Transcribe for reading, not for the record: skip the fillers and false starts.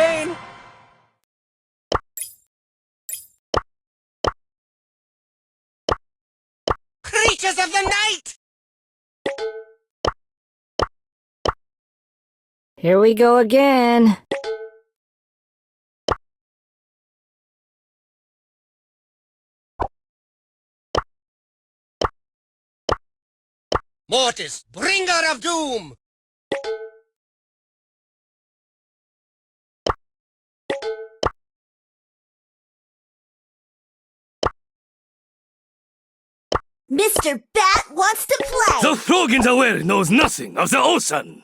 rain! Creatures of the night! Here we go again. Mortis, bringer of doom! Mr. Bat wants to play! The frog in the well knows nothing of the ocean.